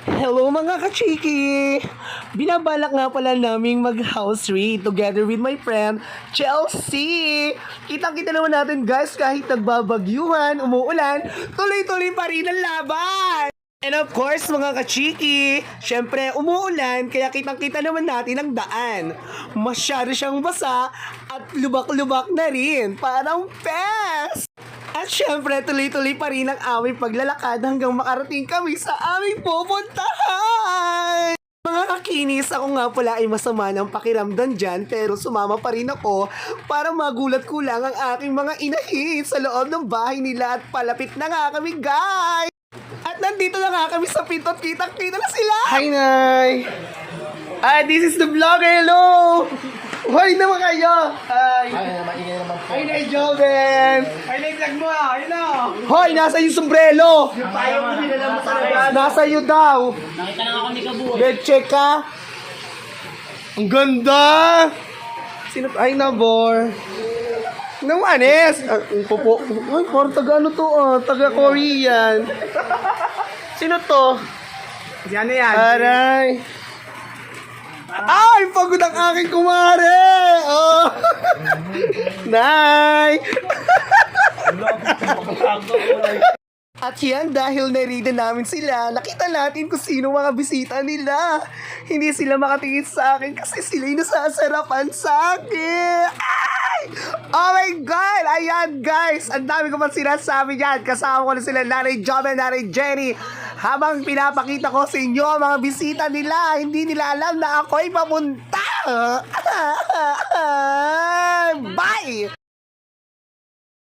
Hello mga kachiki! Binabalak nga pala naming mag-house raid together with my friend, Chelsea! Kitang-kita naman natin guys, kahit nagbabagyuhan, umuulan, tuloy-tuloy pa rin ang laban! And of course mga kachiki, syempre umuulan kaya kitang-kita naman natin ang daan. Masyado siyang basa at lubak-lubak na rin, parang pes! At syempre, tuloy-tuloy pa rin ang aming paglalakad hanggang makarating kami sa aming pupuntahan! Mga kakinis, ako nga pala ay masama ng pakiramdam dyan pero sumama pa rin ako para magulat ko lang ang aking mga inahin sa loob ng bahay nila at palapit na nga kami guys! At nandito na nga kami sa pinto at kitang-kita na sila! Hi, Nay! This is the vlogger, hello! Hoy naman kayo! Hi! Hi, Nay Joven! Hi, Nay vlog mo ah! Ayun na! Hoy! Nasa yung sombrero! Yung payo mo nila mo talaga! Nasa iyo daw! Nakita na ako ni Kabu. Let's check ka! Ang ganda! Sino? Ay, Nabor! Namanes! Ang pupo! Ay, parang taga ano to ah? Taga Korean! Sino to? Si ano yan? Aray! Ay! Pagod ang aking kumare! Oh! Nay! At yan, dahil narida namin sila, nakita natin kung sino mga bisita nila. Hindi sila makatingin sa akin kasi sila'y nasasarapan sa akin. Ay! Oh my God! Ayan guys! Ang dami ko pang sinasabi dyan. Kasama ko na sila Nanay Joven, Nanay Jenny. Habang pinapakita ko sa inyo ang mga bisita nila, hindi nila alam na ako'y papunta. Bye!